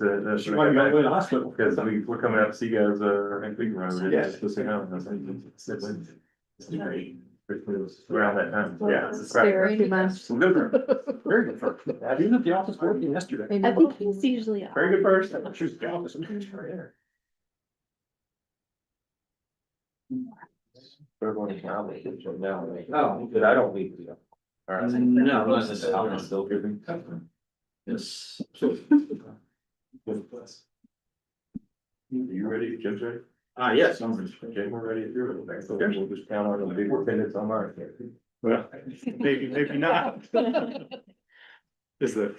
She might be on the way to the hospital. Because we're coming out to see you guys, next week, right? Yeah. Just so you know, it's great. Around that time, yeah. it's Very right. much. Some good for, Very good for her. I was at the office working yesterday. I think he's usually out. very good first. She was at the office. Everyone is now, no, but I don't leave. All right. No, unless it's- I'm still giving. Yes. You ready, Jim's ready? Yes. Okay, we're ready to do it. So we'll just count on the big attendance on mine. Well, maybe not. Is the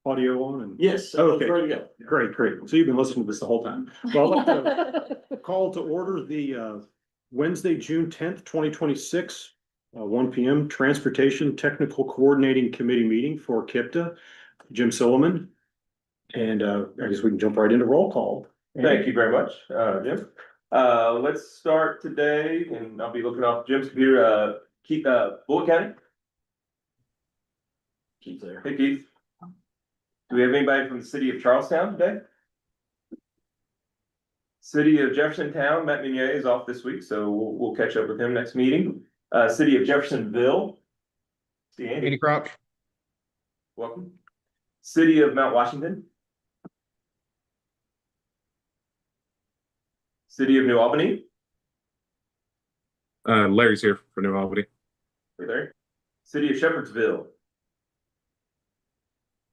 audio on? And Yes. Okay. Ready to go. Great. So you've been listening to this the whole time. Well, I'd like to call to order the Wednesday, June 10th, 2026, 1 p.m. Transportation Technical Coordinating Committee meeting for KIPTA, Jim Silliman. And I guess we can jump right into roll call. Thank you very much, Jim. Let's start today, and I'll be looking off Jim's computer, Bullitt County. Keep there. Hey Keith. Do we have anybody from the city of Charlestown today? City of Jeffersontown, Matt Meunier is off this week, so we'll catch up with him next meeting. City of Jeffersonville. See Andy, Andy Crouch. welcome. City of Mount Washington. City of New Albany, Larry's here for New Albany. right there. City of Shepherdsville,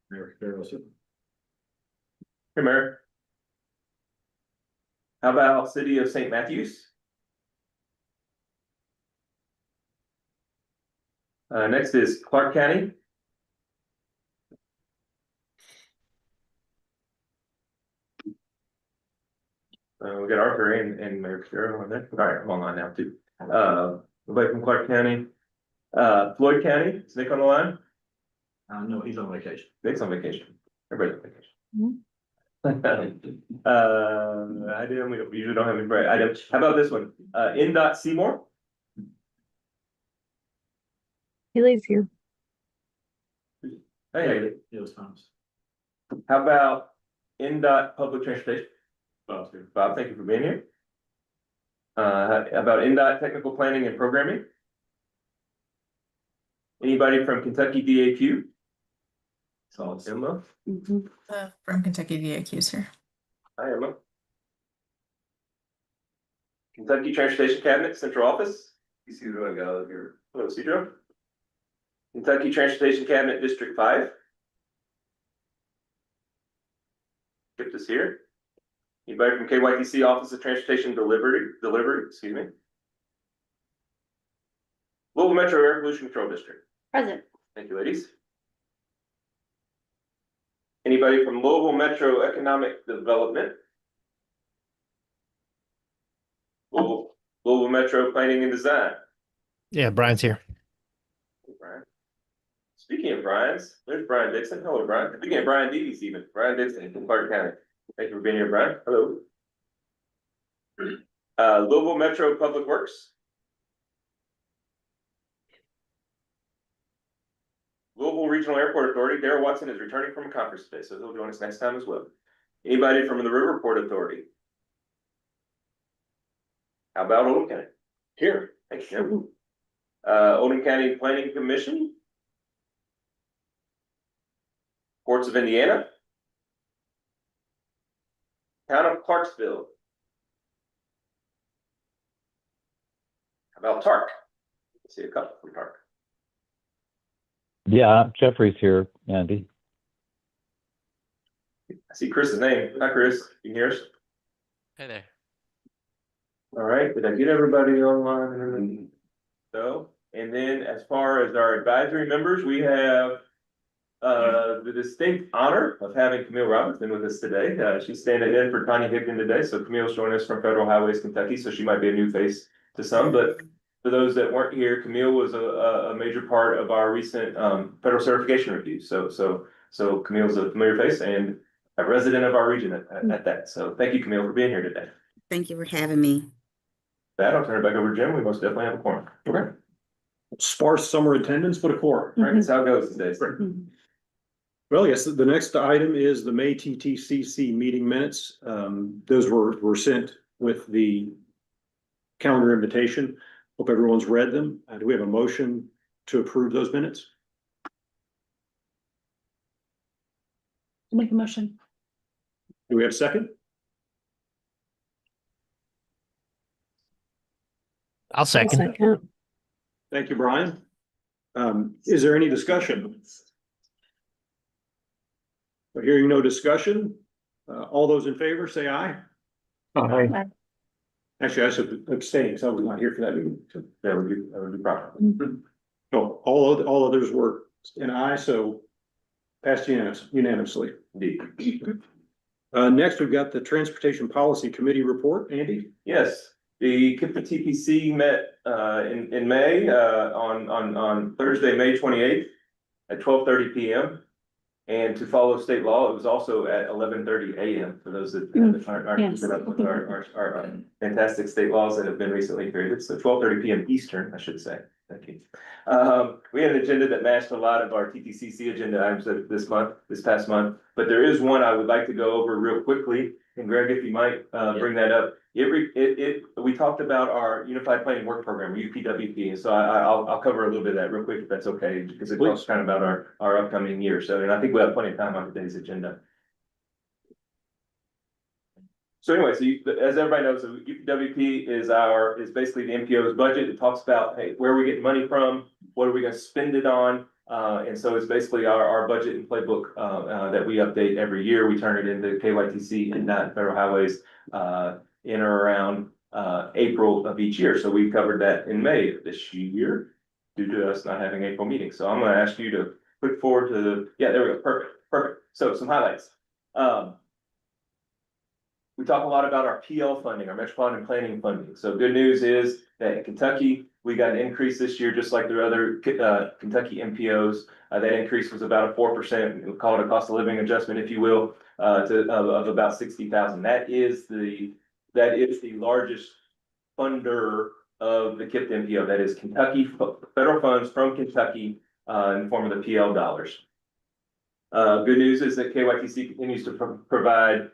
There. here, Mayor. How about City of St. Matthews? Next is Clark County. We got Arthur and Mayor Carroll on there. All right, I'm online now too. Nobody from Clark County. Floyd County, is Nick on the line? No, he's on vacation. Nick's on vacation. Everybody's on Mhm. vacation. Item, we usually don't have any bright items. How about this one? NDOT Seymour? Healy's here. Hey, It was Thomas. how about NDOT Public Transportation? Bob's here. Bob, thank you for being here. About NDOT Technical Planning and Programming? Anybody from Kentucky DAQ? Solid. Emma? From Kentucky DAQs here. Hi, Emma. Kentucky Transportation Cabinet, Central Office? You see who I got here? Hello, Cedro. Kentucky Transportation Cabinet, District 5? Skip this here. Anybody from KYTC Office of Transportation Delivery, excuse me. Louisville Metro Air Pollution Control District. Present. Thank you, ladies. Anybody from Louisville Metro Economic Development? Louisville Metro Planning and Design. Yeah, Brian's here. Hey, Brian. Speaking of Brian's, there's Brian Dixon. Hello, Brian. Speaking of Brian Dedes even, Brian Dixon from Clark County. Thank you for being here, Brian. Hello. Louisville Metro Public Works. Louisville Regional Airport Authority, Darrell Watson is returning from a conference today, so he'll join us next time as well. Anybody from the Riverport Authority? How about Oldham County? Here. Thank you. Oldham County Planning Commission. Ports of Indiana. Town of Clarksville. How about TARC? See a couple from TARC. Yeah, Jeffrey's here, Andy. I see Chris's name. Hi, Chris. You can hear us? Hey there. All right, did I get everybody online and everything? So, and then as far as our advisory members, we have the distinct honor of having Camille Robinson with us today. She's standing in for Tanya Higdon today, so Camille's joining us from Federal Highways Kentucky, so she might be a new face to some, but for those that weren't here, Camille was a major part of our recent federal certification review. So Camille's a familiar face and a resident of our region at that. So thank you, Camille, for being here today. Thank you for having me. That, I'll turn it back over to Jim. We most definitely have a quorum. Okay. Sparse summer attendance, but a core. Right, that's how it goes these days. Right. Well, yes, the next item is the May TTCC meeting minutes. Those were sent with the calendar invitation. Hope everyone's read them. Do we have a motion to approve those minutes? Make a motion. Do we have a second? I'll second. Thank you, Brian. Is there any discussion? Hearing no discussion, all those in favor say aye. Aye. Actually, I should abstain, so I was not here for that meeting. So, That would be proper. no, all others were an aye, so passed unanimously. Indeed. Next, we've got the Transportation Policy Committee report. Andy? Yes, the KIPTA TPC met in May on Thursday, May 28th at 12:30 PM. And to follow state law, it was also at 11:30 AM for those that aren't Yes. keeping up with our fantastic state laws that have been recently created. So 12:30 PM Eastern, I should say. Thank you. We had an agenda that matched a lot of our TTCC agenda items this past month, but there is one I would like to go over real quickly. And Greg, if you might bring that up. We talked about our Unified Planning Work Program, UPWP, and so I'll cover a little bit of that real quick if that's okay, because it talks kind of about our upcoming year, so, and I think we have plenty of time on today's agenda. So anyway, as everybody knows, UPWP is basically the MPO's budget. It talks about, hey, where are we getting money from? What are we gonna spend it on? And so it's basically our budget and playbook that we update every year. We turn it into KYTC and not Federal Highways in or around April of each year. So we covered that in May of this year due to us not having April meetings. So I'm gonna ask you to click forward to there we go, perfect. So some highlights. We talk a lot about our PL funding, our metropolitan planning funding. So good news is that in Kentucky, we got an increase this year, just like the other Kentucky MPOs. That increase was about a 4%, we'll call it a cost of living adjustment, if you will, of about 60,000. That is the largest funder of the KIPT MPO. That is Kentucky federal funds from Kentucky in the form of the PL dollars. Good news is that KYTC continues to provide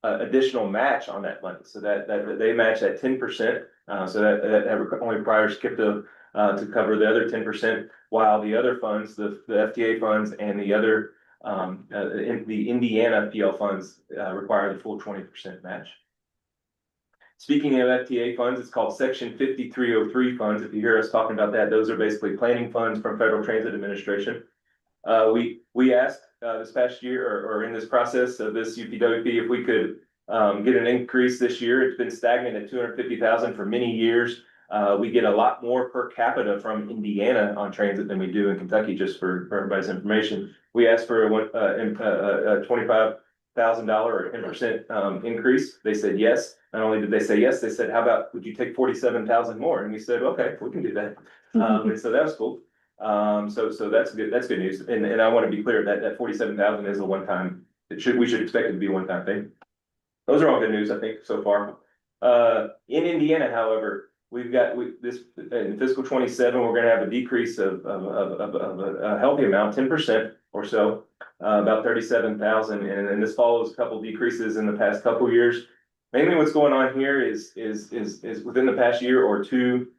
additional match on that money, so that they match that 10%. So that only requires KIPTA to cover the other 10%, while the other funds, the FTA funds and the other the Indiana PL funds require the full 20% match. Speaking of FTA funds, it's called Section 5303 funds. If you hear us talking about that, those are basically planning funds from Federal Transit Administration. We asked this past year or in this process of this UPWP if we could get an increase this year. It's been stagnant at 250,000 for many years. We get a lot more per capita from Indiana on transit than we do in Kentucky, just for everybody's information. We asked for a $25,000 or 10% increase. They said yes. Not only did they say yes, they said, how about, would you take 47,000 more? And we said, okay, we can do that. And so that was cool. So that's good. That's good news. And I want to be clear that 47,000 is a one-time, we should expect it to be a one-time thing. Those are all good news, I think, so far. In Indiana, however, we've got this in fiscal 27, we're gonna have a decrease of a healthy amount, 10% or so, about 37,000. And this follows a couple decreases in the past couple years. Mainly what's going on here is within the past year or two,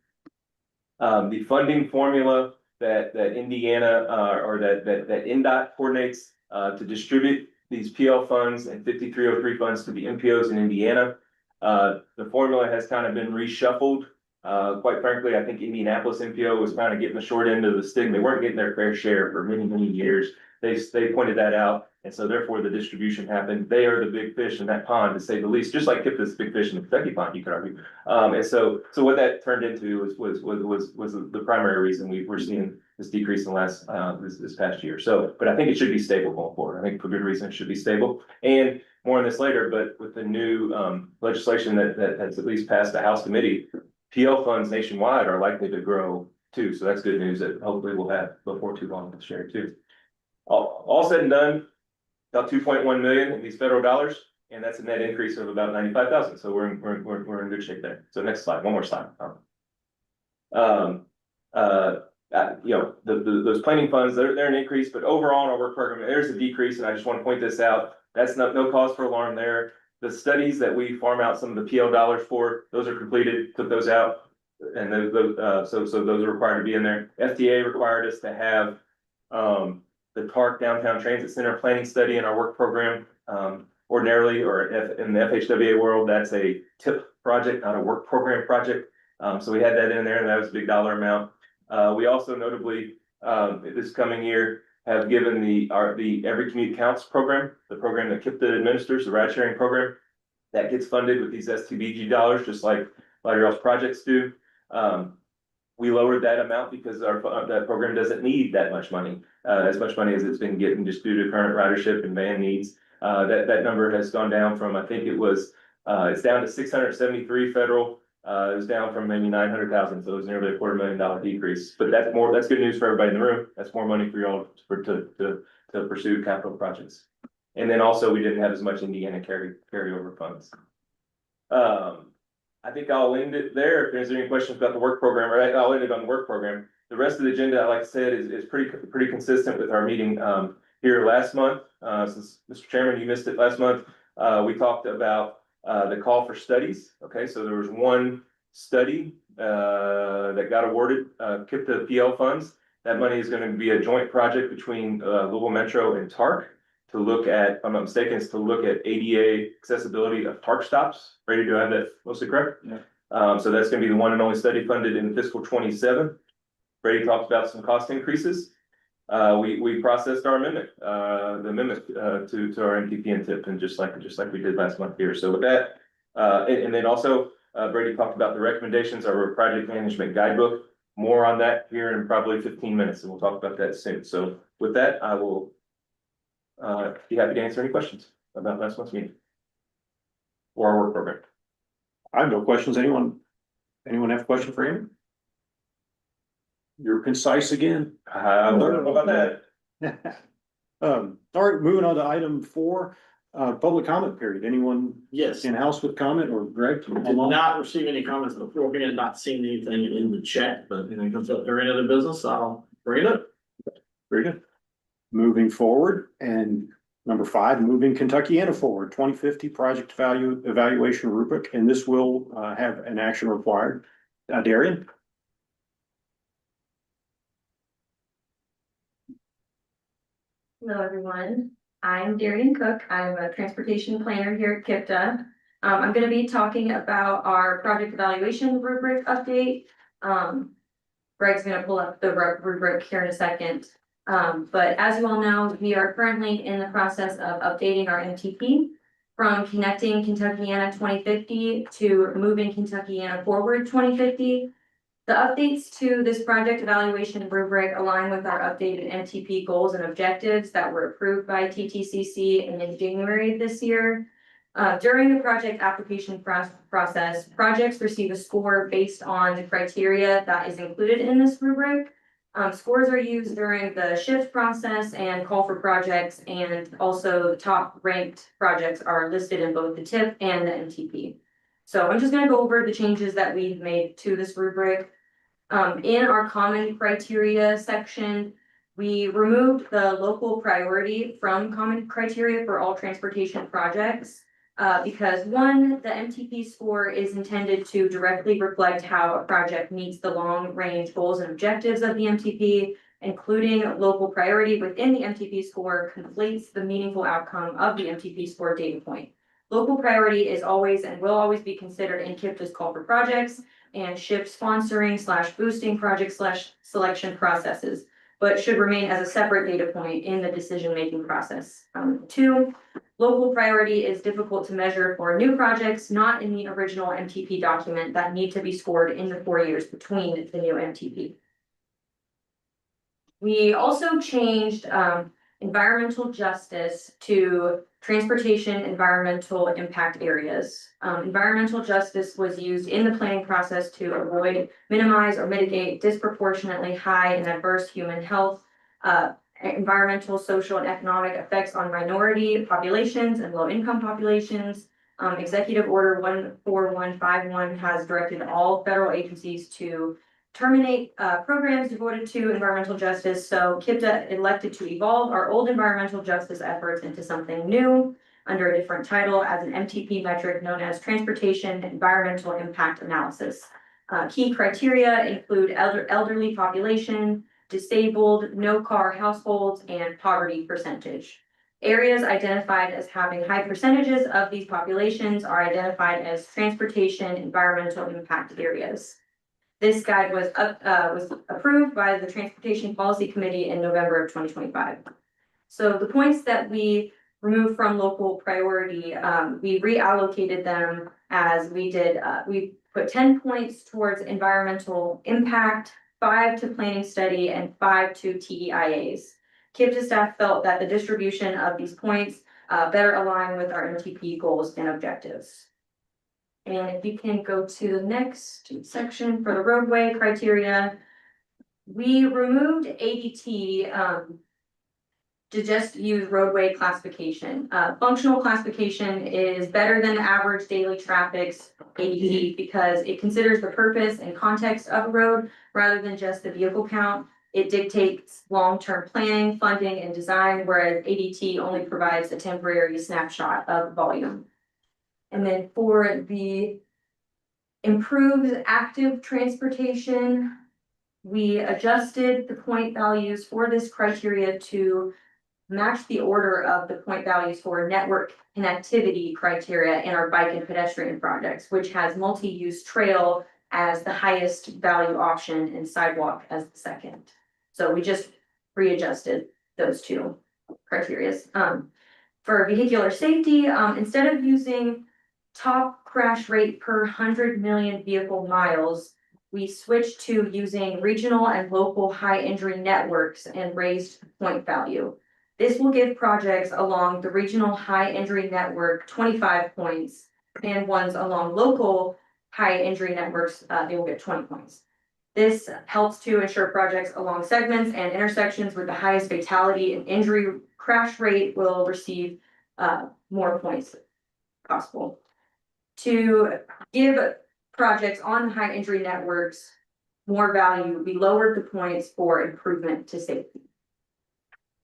the funding formula that Indiana or that NDOT coordinates to distribute these PL funds and 5303 funds to the MPOs in Indiana. The formula has kind of been reshuffled. Quite frankly, I think Indianapolis MPO was kind of getting the short end of the stick. They weren't getting their fair share for many, many years. They pointed that out, and so therefore the distribution happened. They are the big fish in that pond, to say the least, just like KIPTA's big fish in the Kentucky pond, you could argue. And so what that turned into was the primary reason we're seeing this decrease in the last this past year. So, but I think it should be stable going forward. I think for good reason it should be stable. And more on this later, but with the new legislation that has at least passed the House committee, PL funds nationwide are likely to grow too. So that's good news that hopefully we'll have before too long to share too. All said and done, about 2.1 million in these federal dollars, and that's a net increase of about 95,000. So we're in good shape there. So next slide, one more slide. those planning funds, they're an increase, but overall in our work program, there's a decrease, and I just want to point this out. That's no cause for alarm there. The studies that we farm out some of the PL dollars for, those are completed, took those out. And so those are required to be in there. FDA required us to have, the TARC Downtown Transit Center planning study in our work program. Ordinarily, or in the FHWA world, that's a TIP project, not a work program project. So we had that in there, and that was a big dollar amount. We also notably, this coming year, have given the Every Commute Counts program, the program that KIPTA administers, the ride sharing program, that gets funded with these STBG dollars, just like a lot of your projects do. We lowered that amount because that program doesn't need that much money, as much money as it's been getting just due to current ridership and van needs. That number has gone down from, I think it's down to 673 federal. It was down from maybe 900,000, so it was nearly a $250,000 decrease. But that's good news for everybody in the room. That's more money for y'all to pursue capital projects. And then also, we didn't have as much Indiana carryover funds. I think I'll end it there. If there's any questions about the work program, right? I'll end it on the work program. The rest of the agenda, like I said, is pretty consistent with our meeting here last month. Since Mr. Chairman, you missed it last month, we talked about the call for studies. Okay, so there was one study that got awarded KIPTA PL funds. That money is going to be a joint project between Louisville Metro and TARC to look at, if I'm not mistaken, is to look at ADA accessibility of TARC stops. Brady, do I have that mostly correct? Yeah. So that's going to be the one and only study funded in fiscal 27. Brady talked about some cost increases. We processed our amendment, the amendment to our MTP and TIP, and just like we did last month here. So with that, and then also Brady talked about the recommendations of our project management guidebook. More on that here in probably 15 minutes, and we'll talk about that soon. So with that, I will be happy to answer any questions about last month's meeting or our work program. I have no questions. Anyone have a question for him? You're concise again. I learned about that. All right, moving on to item 4, public comment period. Anyone Yes, in house with comment, or Greg? did not receive any comments before, we had not seen anything in the chat, but if there any other business, I'll bring it up. Very good. Moving forward, and number 5, moving Kentuckiana forward, 2050 project value evaluation rubric, and this will have an action required. Darian? Hello, everyone. I'm Darian Cook. I'm a transportation planner here at KIPTA. I'm going to be talking about our project evaluation rubric update. Greg's going to pull up the rubric here in a second. But as you all know, we are currently in the process of updating our MTP from Connecting Kentuckiana 2050 to Moving Kentuckiana Forward 2050. The updates to this project evaluation rubric align with our updated MTP goals and objectives that were approved by TTCC in January of this year. During the project application process, projects receive a score based on the criteria that is included in this rubric. Scores are used during the shift process and call for projects, and also the top ranked projects are listed in both the TIP and the MTP. So I'm just going to go over the changes that we've made to this rubric. In our common criteria section, we removed the local priority from common criteria for all transportation projects. Because one, the MTP score is intended to directly reflect how a project meets the long-range goals and objectives of the MTP, including local priority within the MTP score completes the meaningful outcome of the MTP score data point. Local priority is always and will always be considered in KIPTA's call for projects and SHIP sponsoring / boosting project / selection processes, but should remain as a separate data point in the decision-making process. 2, local priority is difficult to measure for new projects, not in the original MTP document that need to be scored in the 4 years between the new MTP. We also changed environmental justice to transportation environmental impact areas. Environmental justice was used in the planning process to avoid, minimize, or mitigate disproportionately high and adverse human health, environmental, social, and economic effects on minority populations and low-income populations. Executive Order 14151 has directed all federal agencies to terminate programs devoted to environmental justice. So KIPTA elected to evolve our old environmental justice efforts into something new under a different title as an MTP metric known as Transportation Environmental Impact Analysis. Key criteria include elderly population, disabled, no-car households, and poverty percentage. Areas identified as having high percentages of these populations are identified as transportation environmental impact areas. This guide was approved by the Transportation Policy Committee in November of 2025. So the points that we removed from local priority, we reallocated them as we did. We put 10 points towards environmental impact, 5 to planning study, and 5 to TEIAs. KIPTA staff felt that the distribution of these points better align with our MTP goals and objectives. And if you can go to the next section for the roadway criteria, we removed ADT to just use roadway classification. Functional classification is better than average daily traffic's ADT because it considers the purpose and context of a road rather than just the vehicle count. It dictates long-term planning, funding, and design, whereas ADT only provides a temporary snapshot of volume. And then for the improved active transportation, we adjusted the point values for this criteria to match the order of the point values for network connectivity criteria in our bike and pedestrian projects, which has multi-use trail as the highest value option and sidewalk as the second. So we just readjusted those two criteria. For vehicular safety, instead of using top crash rate per 100 million vehicle miles, we switched to using regional and local high injury networks and raised point value. This will give projects along the regional high injury network 25 points, and ones along local high injury networks, they will get 20 points. This helps to ensure projects along segments and intersections with the highest fatality and injury crash rate will receive more points possible. To give projects on high injury networks more value, we lowered the points for improvement to safety.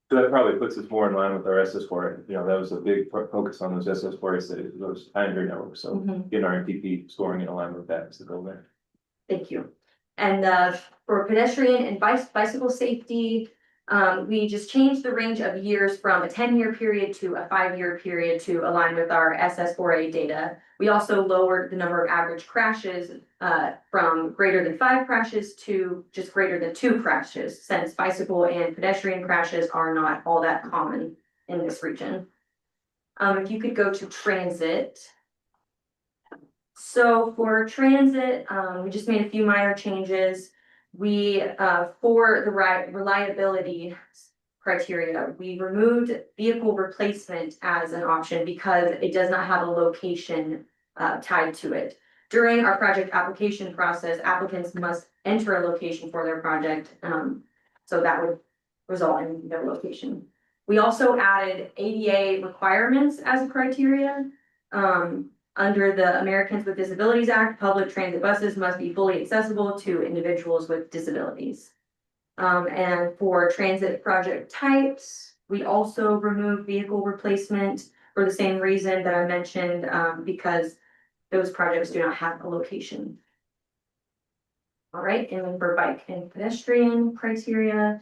So that probably puts us more in line with our SS4, that was a big focus on those SS4 cities, those high injury networks, so getting our MPP scoring in alignment with that is the goal there. Thank you. And for pedestrian and bicycle safety, we just changed the range of years from a 10-year period to a 5-year period to align with our SS4A data. We also lowered the number of average crashes from greater than 5 crashes to just greater than 2 crashes, since bicycle and pedestrian crashes are not all that common in this region. If you could go to transit. So for transit, we just made a few minor changes. We, for the reliability criteria, we removed vehicle replacement as an option because it does not have a location tied to it. During our project application process, applicants must enter a location for their project, so that would result in their location. We also added ADA requirements as a criteria. Under the Americans with Disabilities Act, public transit buses must be fully accessible to individuals with disabilities. And for transit project types, we also removed vehicle replacement for the same reason that I mentioned, because those projects do not have a location. All right, and then for bike and pedestrian criteria,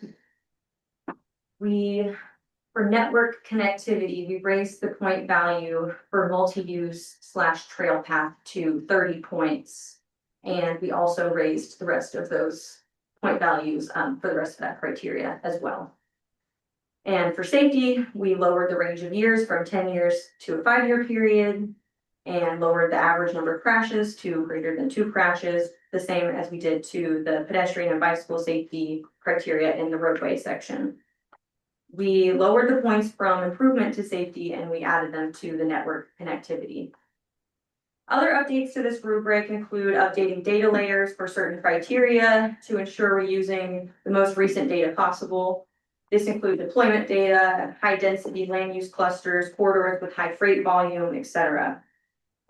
for network connectivity, we raised the point value for multi-use / trail path to 30 points. And we also raised the rest of those point values for the rest of that criteria as well. And for safety, we lowered the range of years from 10 years to a 5-year period and lowered the average number of crashes to greater than 2 crashes, the same as we did to the pedestrian and bicycle safety criteria in the roadway section. We lowered the points from improvement to safety and we added them to the network connectivity. Other updates to this rubric include updating data layers for certain criteria to ensure we're using the most recent data possible. This includes deployment data, high density land use clusters, corridors with high freight volume, etc.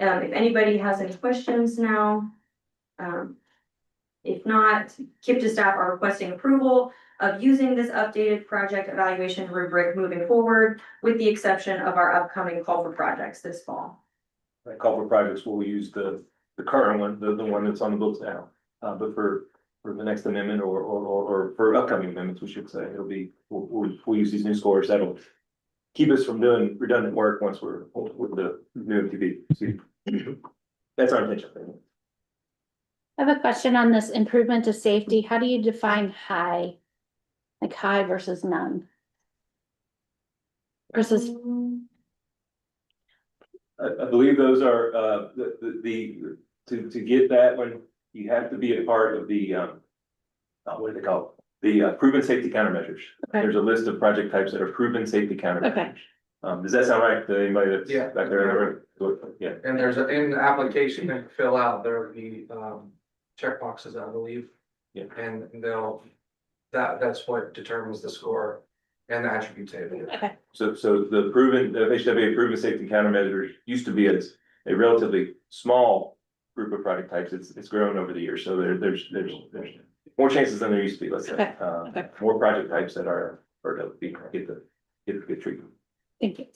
If anybody has any questions now. If not, KIPTA staff are requesting approval of using this updated project evaluation rubric moving forward, with the exception of our upcoming call for projects this fall. Like call for projects, we'll use the current one, the one that's on the books now. But for the next amendment or for upcoming amendments, we should say, it'll be, we'll use these new scores. That'll keep us from doing redundant work once we're with the new MTV. That's our intention. I have a question on this improvement to safety. How do you define high? Like high versus none? Versus, I believe those are, to get that one, you have to be a part of the, what do they call it? The proven safety countermeasures. Okay. There's a list of project types that are proven safety countermeasures. Okay. Does that sound right to anybody that's Yeah. back there in the room? Yeah. And there's in the application that you fill out, there will be check boxes, I believe. Yeah. And that's what determines the score and the attribute table. okay, So the HWA proven safety countermeasures used to be a relatively small group of project types. It's grown over the years, so there's more chances than there used to be, let's say. Okay, okay. More project types that are to get the treatment. thank you.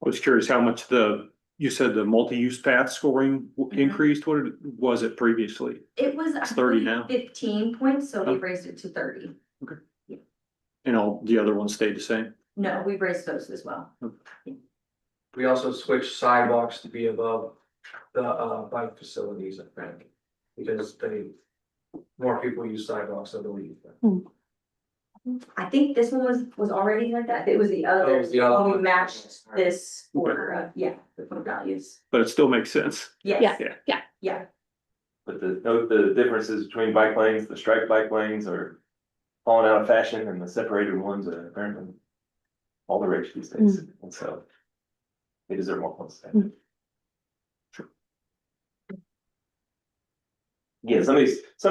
I was curious how much you said the multi-use path scoring increased, what was it previously? It was It's 30 actually now. 15 points, so Oh. we raised it to 30. And all the other ones stayed the same? No, we raised those as well. We also switched sidewalks to be above the bike facilities, I think. Because more people use sidewalks, I believe. I think this one was already like that. It was the Oh, other, it was the other when we one. matched this order of, the values. But it still makes sense. Yes, Yeah, But the differences between bike lanes, the striped bike lanes are falling out of fashion, and the separated ones are apparently all the rage these days, and so they deserve more points. Yeah, some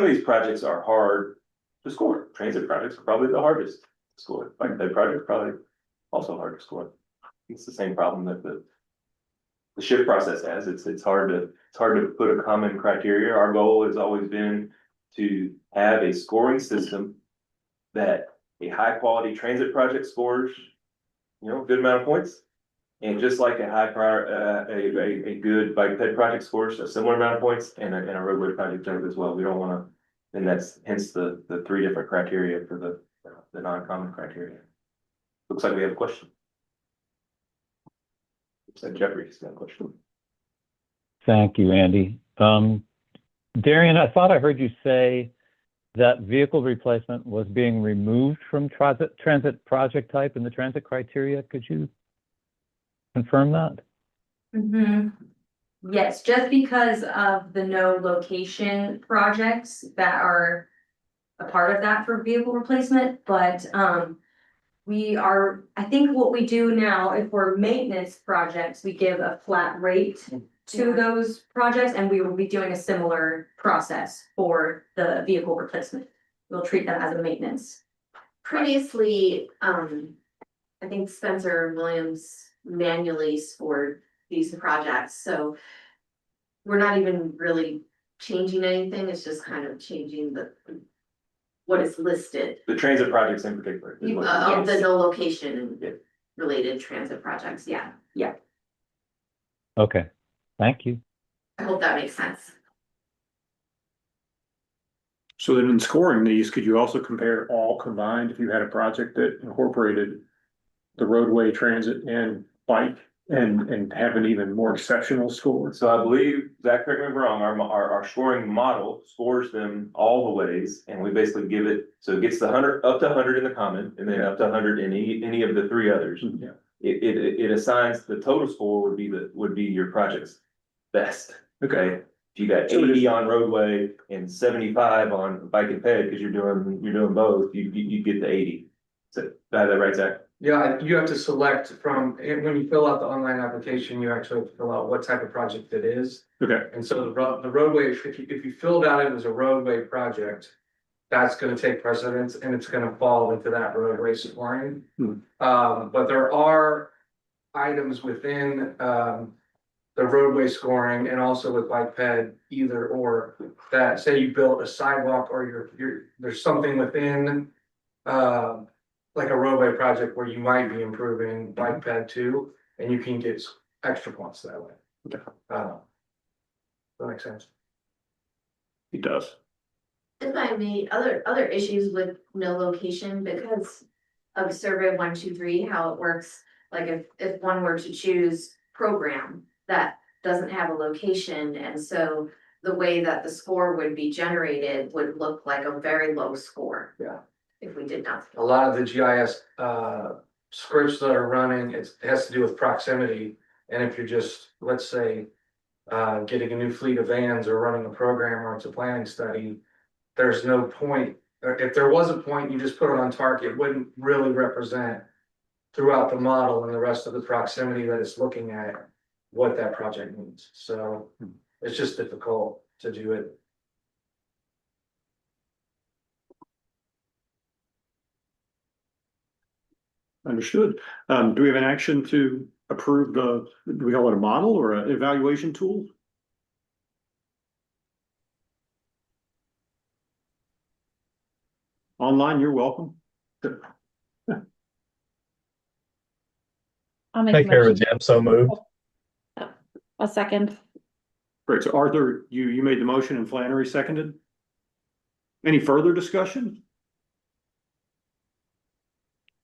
of these projects are hard to score. Transit projects are probably the hardest to score. Bike ped projects probably also hard to score. It's the same problem that the shift process has. It's hard to put a common criteria. Our goal has always been to have a scoring system that a high quality transit project scores, a good amount of points. And just like a good bike ped project scores a similar amount of points, and a roadway project does as well. We don't wanna, and that's hence the three different criteria for the non-common criteria. Looks like we have a question. Looks like Jeffrey's got a question. Thank you, Andy. Darian, I thought I heard you say that vehicle replacement was being removed from transit project type in the transit criteria. Could you confirm that? Yes, just because of the no location projects that are a part of that for vehicle replacement, but I think what we do now, if we're maintenance projects, we give a flat rate to those projects, and we will be doing a similar process for the vehicle replacement. We'll treat them as a maintenance. Previously, I think Spencer Williams manually scored these projects, so we're not even really changing anything, it's just kind of changing what is listed. The transit projects in particular. is what- Of the Yes. no location Yeah. related transit projects, yeah, Okay, thank you. I hope that makes sense. So then in scoring these, could you also compare all combined if you had a project that incorporated the roadway, transit and bike and have an even more exceptional score? So I believe, Zach, correct me if I'm wrong, our scoring model scores them all the ways, and we basically give it, so it gets the 100, up to 100 in the common, and then up to 100 in any of the three others. Yeah. It assigns, the total score would be your project's best, okay? If you got So it is- 80 on roadway and 75 on bike and ped, because you're doing both, you get the 80. So, is that right, Zach? Yeah, you have to select from, when you fill out the online application, you actually have to fill out what type of project it is. Okay, And so the roadway, if you filled out it as a roadway project, that's gonna take precedence and it's gonna fall into that roadway scoring. Hmm. But there are items within the roadway scoring and also with bike ped either or. That say you built a sidewalk or there's something within. Like a roadway project where you might be improving bike ped too, and you can get extra points that way. Okay. That makes sense. It does. If I may, other issues with no location because of survey 123, how it works. Like if one were to choose program that doesn't have a location, and so the way that the score would be generated would look like a very low score. Yeah. If we did not. A lot of the GIS scripts that are running, it has to do with proximity. And if you're just, let's say, getting a new fleet of vans or running a program or it's a planning study, there's no point. Or if there was a point, you just put it on target, it wouldn't really represent throughout the model and the rest of the proximity that it's looking at what that project means. So it's just difficult to do it. Understood. Do we have an action to approve do we call it a model or an evaluation tool? Online, you're welcome. I'll make a Take care of it, motion. Jim. So moved. A second. Great. So Arthur, you made the motion and Flannery seconded. Any further discussion?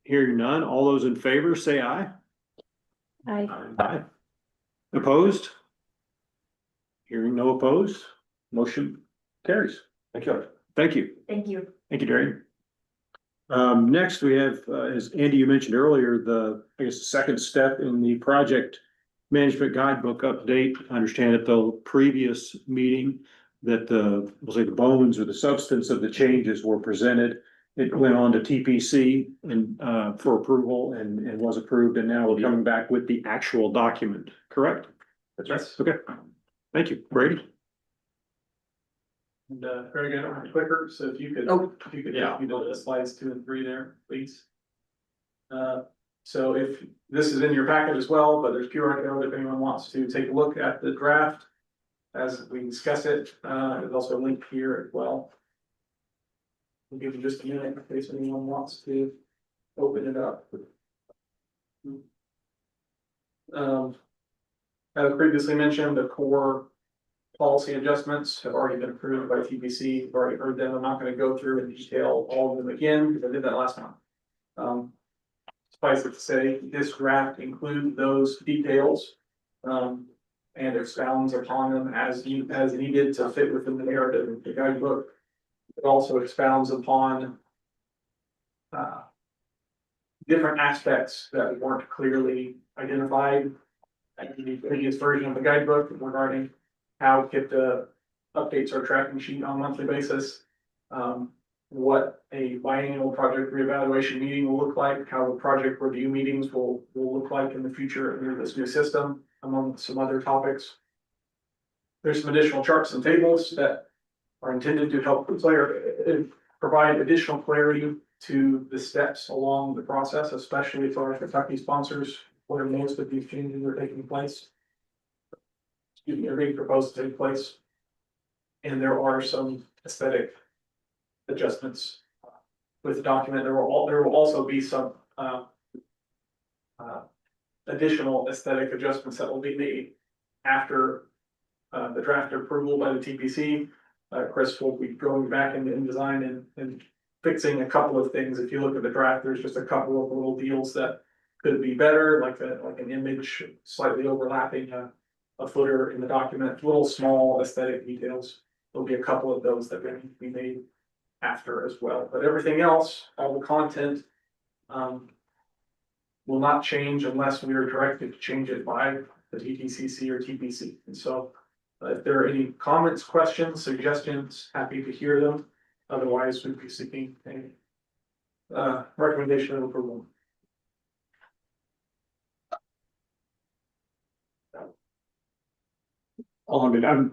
Hearing none, all those in favor say aye. Aye. Aye. Opposed? Hearing no opposed, motion carries. Thank you. Thank you. Thank you. Thank you, Darian. Next we have, as Andy, you mentioned earlier, I guess, the second step in the project management guidebook update. I understand at the previous meeting that we'll say the bones or the substance of the changes were presented. It went on to TPC and, for approval and was approved, and now we're coming back with the actual document, correct? That's right. Okay, thank you, Brady. And very good, quicker, so if you could, Yeah. you know, the slides 2 and 3 there, please. So if this is in your packet as well, but there's QR code if anyone wants to take a look at the draft. As we discuss it, there's also a link here as well. We'll give you just a minute in case anyone wants to open it up. As previously mentioned, the core policy adjustments have already been approved by TPC. You've already heard them. I'm not going to go through in detail all of them again because I did that last month. Suffice it to say, this draft includes those details. And expounds upon them as needed to fit within the narrative of the guidebook. It also expounds upon different aspects that weren't clearly identified in the previous version of the guidebook regarding how KIPTA updates our tracking sheet on a monthly basis. What a biannual project reevaluation meeting will look like, how the project review meetings will look like in the future under this new system, among some other topics. There's some additional charts and tables that are intended to help provide additional clarity to the steps along the process, especially for our Kentucky sponsors, where most of these changes are taking place. Are being proposed to take place. And there are some aesthetic adjustments with the document. There will also be some additional aesthetic adjustments that will be made after the draft approval by the TPC. Chris will be going back in design and fixing a couple of things. If you look at the draft, there's just a couple of little deals that could be better, like an image slightly overlapping a footer in the document, little small aesthetic details. There'll be a couple of those that will be made after as well, but everything else, all the content, will not change unless we are directed to change it by the TTCC or TPC. And so if there are any comments, questions, suggestions, happy to hear them. Otherwise, we'd be seeking a recommendation of approval.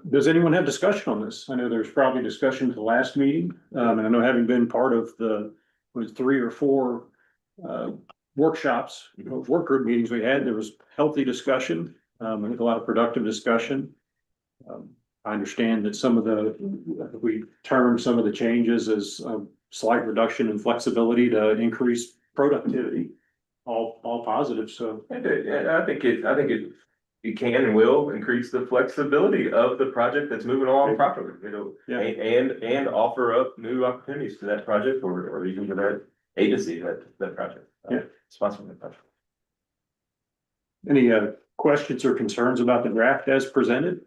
Does anyone have discussion on this? I know there's probably discussion at the last meeting, and I know having been part of the 3 or 4 workshops, work group meetings we had, there was healthy discussion. I think a lot of productive discussion. I understand that some of we termed some of the changes as a slight reduction in flexibility to increase productivity. All positive, so. I think it can and will increase the flexibility of the project that's moving along properly, you know. Yeah. And offer up new opportunities to that project or even to that agency, that project. Yeah. Sponsoring that project. Any questions or concerns about the draft as presented?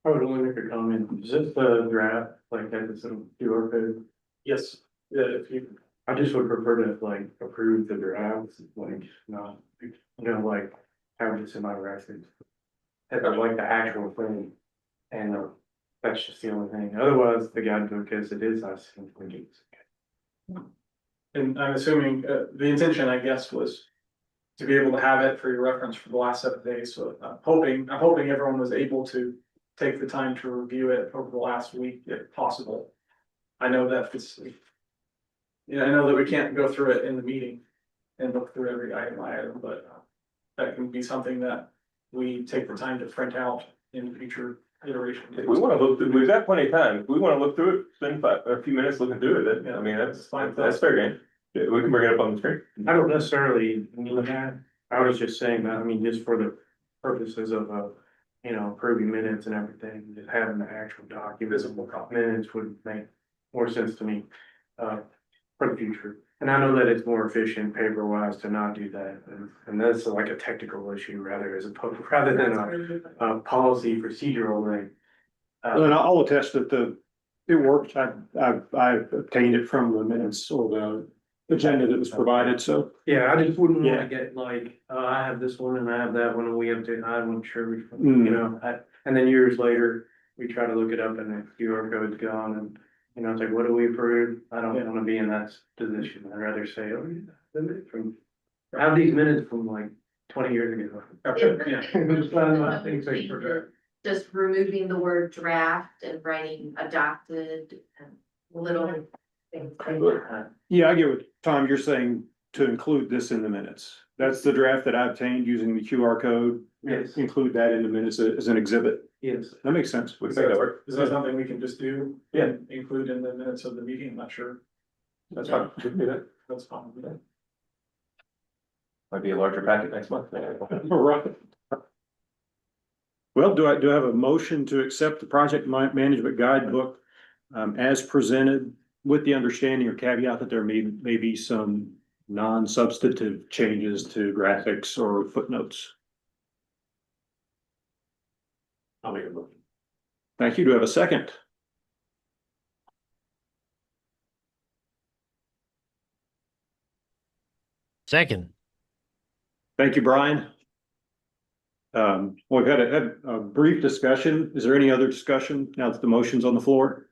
I would only make a comment, is this the draft, like, that is some QR code? Yes, yeah, if you, I just would prefer to like approve the draft, like, not, you know, like, have this in my records. Have like the actual thing, and that's just the only thing, otherwise, the guidebook as it is, I think it's. and I'm assuming, the intention, I guess, was to be able to have it for your reference for the last 7 days, so I'm hoping everyone was able to take the time to review it over the last week if possible. I know that it's, I know that we can't go through it in the meeting and look through every item, but that can be something that we take the time to print out in future iterations. If we wanna look through, we've got plenty of time. If we wanna look through it, spend a few minutes looking through it, then, I mean, that's fine. That's fair game. Yeah, we can bring it up on the screen. I don't necessarily need that, I was just saying that, I mean, just for the purposes of, you know, approving minutes and everything, just having the actual documents, minutes would make more sense to me, for the future. And I know that it's more efficient paper wise to not do that, and that's like a technical issue rather than a policy procedural thing. And I'll attest that it worked. I obtained it from the minutes or the agenda that was provided, so. Yeah, I just wouldn't Yeah. wanna get like, I have this one and I have that one and we have to, I wasn't sure which one, Mm. you know, and then years later, we try to look it up and the QR code's gone and, you know, it's like, what do we approve? I don't wanna be in that position. I'd rather say, oh, yeah, the minute from, I have these minutes from like 20 years ago. Yeah. Just not a lot of things I forgot. Just removing the word draft and writing adopted and little things like that. Yeah, I get what, Tom, you're saying to include this in the minutes. That's the draft that I obtained using the QR code. Yes. Include that in the minutes as an exhibit. Yes. That makes sense. We can make that work. Is that something we can just do? Yeah. And include in the minutes of the meeting? I'm not sure. That's fine. We can do that. That's fine. Might be a larger packet next month. All right. Well, do I have a motion to accept the project management guidebook as presented with the understanding or caveat that there may be some non-substantive changes to graphics or footnotes? I'll make a motion. Thank you. Do I have a second? Second. Thank you, Brian. We've had a brief discussion. Is there any other discussion now that the motion's on the floor?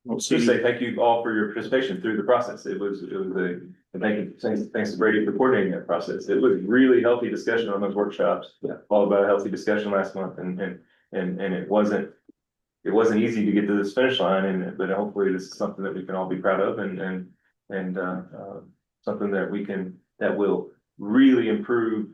We'll Just see. say thank you all for your participation through the process. It was thanks to Brady for coordinating that process. It was really healthy discussion on those workshops. Yeah. Followed by a healthy discussion last month and it wasn't easy to get to this finish line but hopefully this is something that we can all be proud of and something that will really improve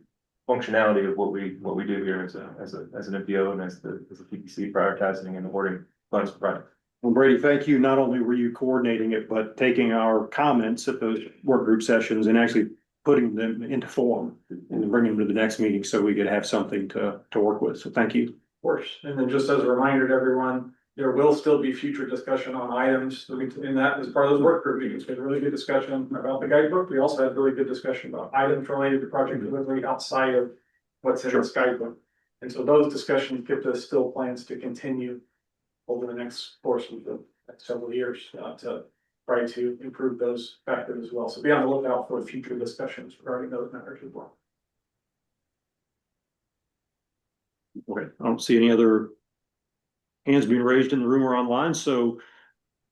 functionality of what we do here as an MPO and as the PPC prioritizing and awarding funds for projects. Well, Brady, thank you. Not only were you coordinating it, but taking our comments at those work group sessions and actually putting them into form and bringing them to the next meeting so we could have something to work with. So thank you. Of course, and then just as a reminder to everyone, there will still be future discussion on items in that as part of those work group meetings. We had a really good discussion about the guidebook. We also had really good discussion about items related to project delivery outside of what's in this guidebook. And so those discussions give us still plans to continue over the next course of the next several years to try to improve those factors as well. So be on the lookout for future discussions regarding those matters as well. Okay, I don't see any other hands being raised in the room or online, so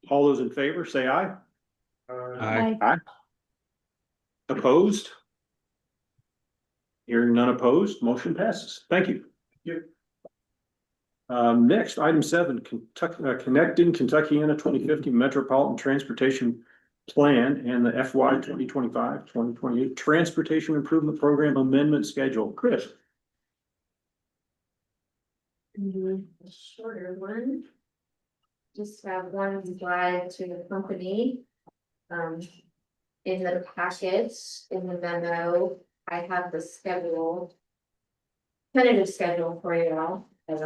all those in favor, say aye. Aye. Opposed? Hearing none opposed, motion passes. Thank you. Next, item 7, Connecting Kentuckiana 2050 Metropolitan Transportation plan and the FY 2025-2028 Transportation Improvement Program Amendment Schedule. Chris? A shorter one. Just have one slide to the company. In the package, in the memo, I have the schedule. Tentative schedule for you all, as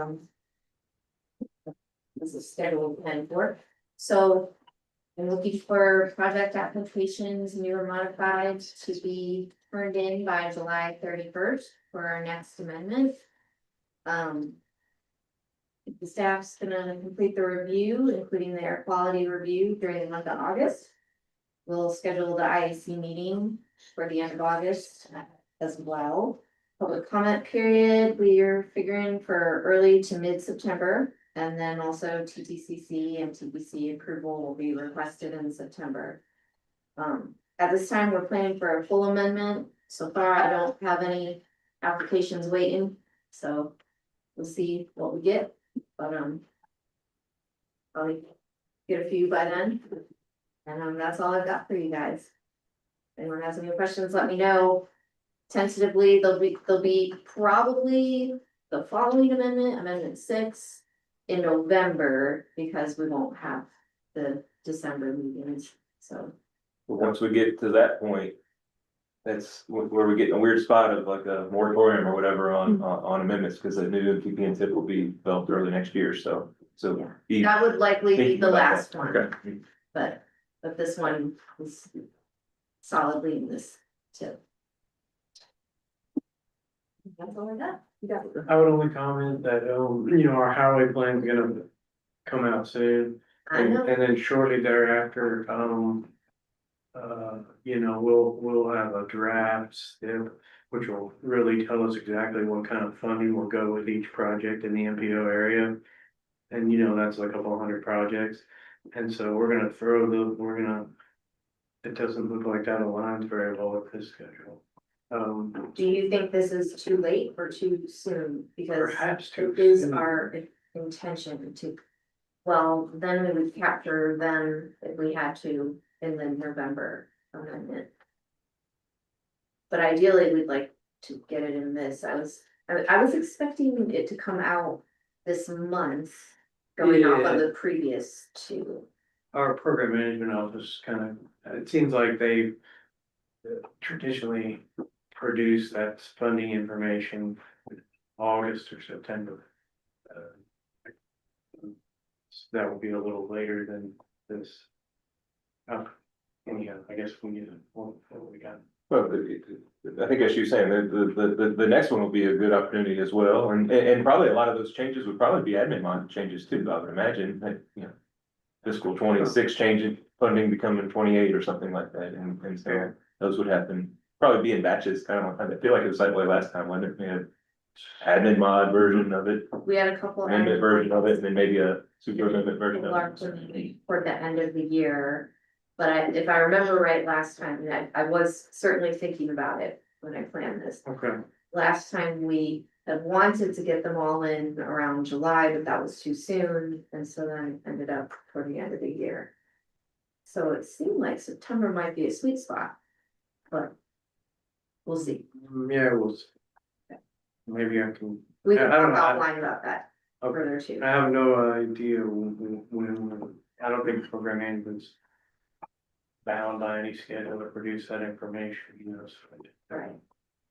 this is scheduled plan for, so. I'm looking for project applications, new or modified, to be turned in by July 31st for our next amendment. The staff's gonna complete the review, including the air quality review during the month of August. We'll schedule the IAC meeting for the end of August as well. Public comment period, we are figuring for early to mid-September. And then also TTCC and TBC approval will be requested in September. At this time, we're planning for a full amendment. So far, I don't have any applications waiting, so we'll see what we get, but probably get a few by then. And that's all I've got for you guys. If anyone has any questions, let me know. Tentatively, they'll be probably the following amendment, Amendment 6. In November, because we won't have the December meetings, so. But once we get to that point, that's where we get in a weird spot of like a moratorium or whatever on amendments, because the new MPP tip will be developed early next year, so. That would likely be thinking the about last that. one, Okay. but this one is solidly in this tip. That's all I got. You got it. I would only comment that, you know, our highway plan is gonna come out soon. I know. And then shortly thereafter, you know, we'll have a draft STIP, which will really tell us exactly what kind of funding will go with each project in the MPO area. And you know, that's like a couple hundred projects. And so we're gonna it doesn't look like that aligns very well with this schedule. Do you think this is too late or too soon? Because Perhaps too it is soon. our intention to. Well, then we would capture them if we had to in the November amendment. But ideally, we'd like to get it in this. I was expecting it to come out this month. Going off of the previous two. Our program management office it seems like they traditionally produce that funding information August or September. That will be a little later than this. Anyhow, I guess we need what we got. Well, I think as you're saying, the next one will be a good opportunity as well, and probably a lot of those changes would probably be admin mod changes too, I would imagine, that, you know. Fiscal 26 changing, funding becoming 28 or something like that, and so those would happen, probably be in batches, kind of, I feel like it was that way last time, wasn't it? We had admin mod version of it, We had a couple. amendment version of it, and then maybe a super amendment version of it. Toward the end of the year, but if I remember right, last time, I was certainly thinking about it when I planned this. Okay. Last time we had wanted to get them all in around July, but that was too soon, and so then ended up toward the end of the year. So it seemed like September might be a sweet spot, but we'll see. Yeah, maybe I can. We can I don't talk know. offline about that Okay. further too. I have no idea when, I don't think program management's bound by any schedule to produce that information, you know, so. Right.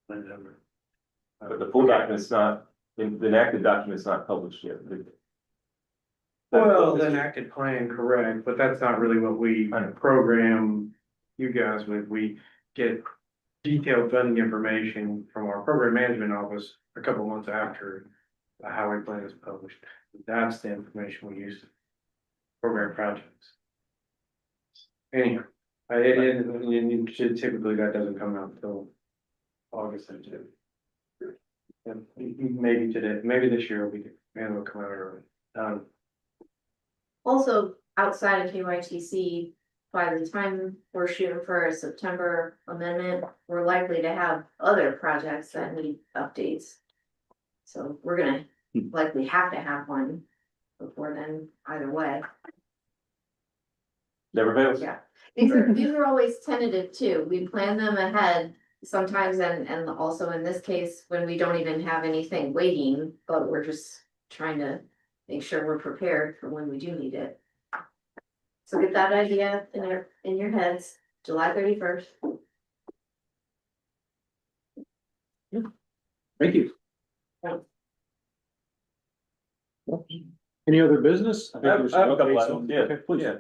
Whenever. But the full document's not, the enacted document's not published yet. Well, the enacted plan, correct, but that's not really what we I know. program you guys with. We get detailed funding information from our program management office a couple months after the highway plan is published. That's the information we use to program projects. Anyhow, typically that doesn't come out until August and June. And maybe today, maybe this year maybe it'll come out early. Also, outside of KYTC, by the time we're shooting for a September amendment, we're likely to have other projects that need updates. So we're gonna likely have to have one before then, either way. Never fails. Yeah, These are always tentative too. We plan them ahead sometimes and also in this case, when we don't even have anything waiting, but we're just trying to make sure we're prepared for when we do need it. So get that idea in your heads, July 31st. Thank you. Any other business? I have a couple Okay, items, yeah, okay, please. yeah.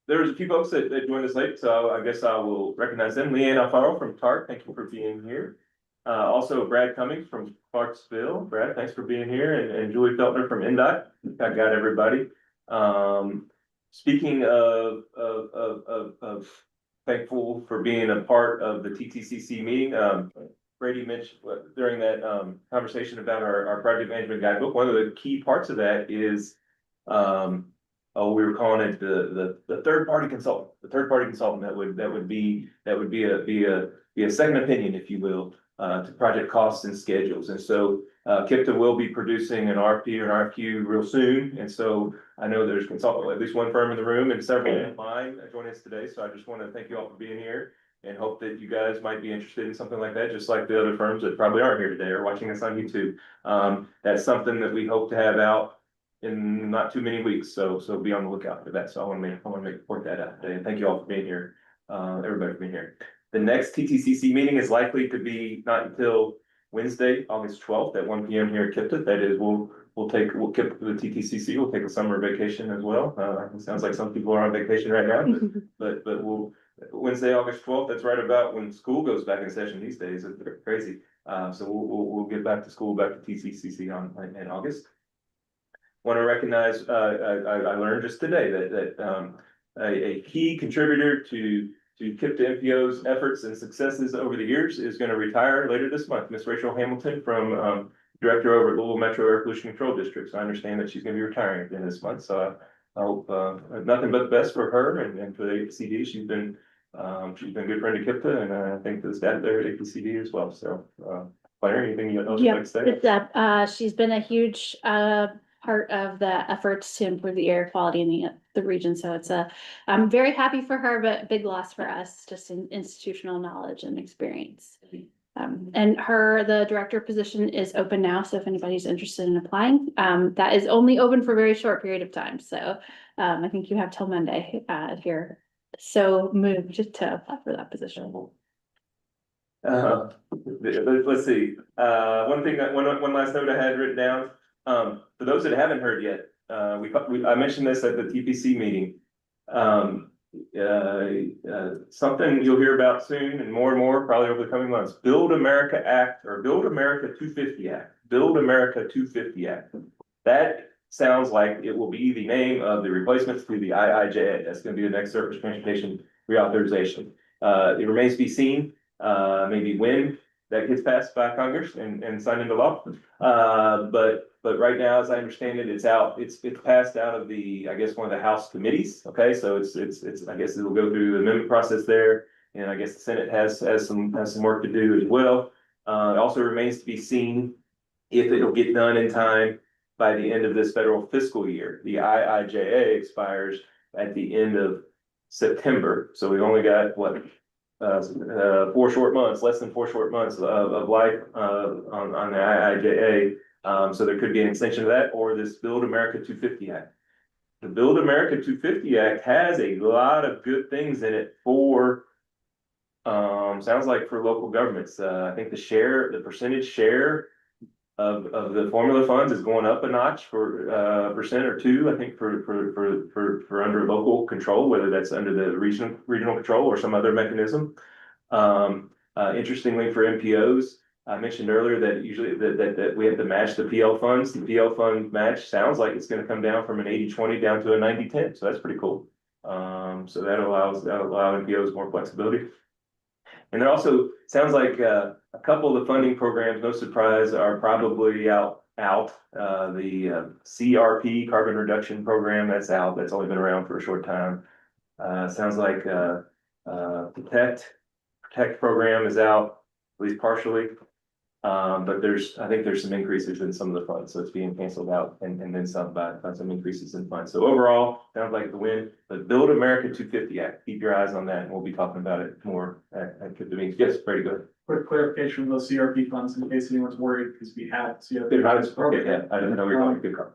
There's a few folks that joined us late, so I guess I will recognize them. Leanne Alfaro from TARC, thank you for being here. Also Brad Cummings from Clarksville. Brad, thanks for being here, and Julie Feltner from NDOT. I got everybody. Speaking of thankful for being a part of the TTCC meeting, Brady mentioned during that conversation about our project management guidebook, one of the key parts of that is we were calling it the third party consultant, that would be a second opinion, if you will, to project costs and schedules. And so KIPTA will be producing an RFP or an RFQ real soon. And so I know there's at least one firm in the room and several online joining us today. So I just want to thank you all for being here and hope that you guys might be interested in something like that, just like the other firms that probably aren't here today or watching us on YouTube. That's something that we hope to have out in not too many weeks. So be on the lookout for that. So I want to report that out today. And thank you all for being here. Everybody for being here. The next TTCC meeting is likely to be not until Wednesday, August 12th at 1 p.m. here at KIPTA. That is, we'll keep the TTCC. We'll take a summer vacation as well. It sounds like some people are on vacation right now, but we'll Wednesday, August 12th. That's right about when school goes back in session these days. It's crazy. So we'll get back to school, back to TTCC in August. Want to recognize, I learned just today that a key contributor to KIPTA MPO's efforts and successes over the years is going to retire later this month. Miss Rachel Hamilton from Director over at Louisville Metro Air Pollution Control District. So I understand that she's going to be retiring at the end of this month. So I hope nothing but the best for her and for the APCD. She's been a good friend to KIPTA, and I think the staff there at APCD as well. So Claire, anything else you'd like to say? It's she's been a huge part of the efforts to improve the air quality in the region. So I'm very happy for her, but big loss for us, just in institutional knowledge and experience. And the director position is open now. So if anybody's interested in applying, that is only open for a very short period of time. So I think you have till Monday if you're so moved to apply for that position. Let's see. One last note I had written down. For those that haven't heard yet, I mentioned this at the TPC meeting. Something you'll hear about soon and more probably over the coming months. Build America Act, or Build America 250 Act. Build America 250 Act. That sounds like it will be the name of the replacements to the IIJA. That's going to be the next surface transportation reauthorization. It remains to be seen, maybe when that gets passed by Congress and signed into law. But right now, as I understand it, it's passed out of I guess one of the House committees. Okay, so it's I guess it'll go through the amendment process there, and I guess the Senate has some work to do as well. It also remains to be seen if it'll get done in time by the end of this federal fiscal year. The IIJA expires at the end of September, so we've only got what? 4 short months, less than 4 short months of life on the IIJA. So there could be an extension of that, or this Build America 250 Act. The Build America 250 Act has a lot of good things in it for, sounds like for local governments. I think the percentage share of the formula funds is going up a notch for percent or 2, I think for under local control, whether that's under the regional control or some other mechanism. Interestingly, for MPOs, I mentioned earlier that usually that we have to match the PL funds. The PL fund match sounds like it's going to come down from an 80-20 down to a 90-10. So that's pretty cool. So that'll allow MPOs more flexibility. And it also sounds like a couple of the funding programs, no surprise, are probably out. The CRP, Carbon Reduction Program, that's out. That's only been around for a short time. Sounds like Protect program is out, at least partially. But I think there's some increases in some of the funds, so it's being canceled out and then some by some increases in funds. So overall, sounds like the win, but Build America 250 Act, keep your eyes on that, and we'll be talking about it more at the meeting. Yes, very good. Quick clarification of those CRP funds in case anyone's worried, because we have CRP. Okay, yeah, I didn't know we were going to good call.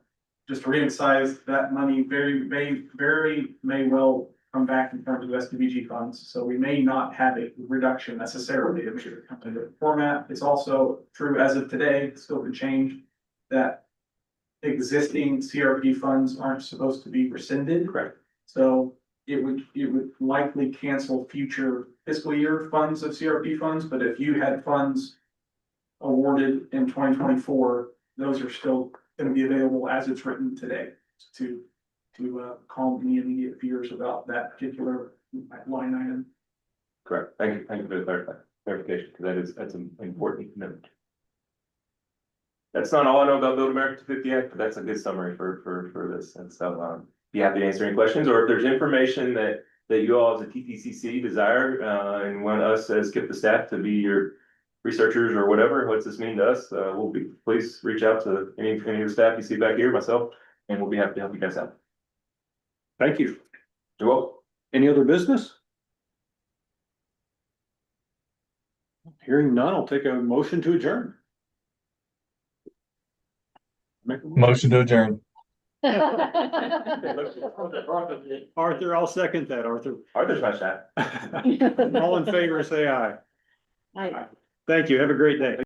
Just to reemphasize, that money may well come back in terms of SDBG funds, so we may not have a reduction necessarily in the format. It's also true as of today, it still could change, that existing CRP funds aren't supposed to be rescinded. Correct. So it would likely cancel future fiscal year funds of CRP funds, but if you had funds awarded in 2024, those are still gonna be available as it's written today to calm any immediate fears about that particular line item. Correct. Thank you for the clarification, because that's an important note. That's not all I know about Build America 250 Act, but that's a good summary for this. And so, be happy to answer any questions, or if there's information that you all as a TTCC desire, and want us as KIPTA staff to be your researchers or whatever, what's this mean to us? Please reach out to any of the staff you see back here, myself, and we'll be happy to help you guys out. Thank you. You're welcome. Any other business? Hearing none, I'll take a motion to adjourn. Motion to adjourn. Arthur, I'll second that, Arthur. Arthur's my staff. All in favor, say aye. Aye. Thank you. Have a great day.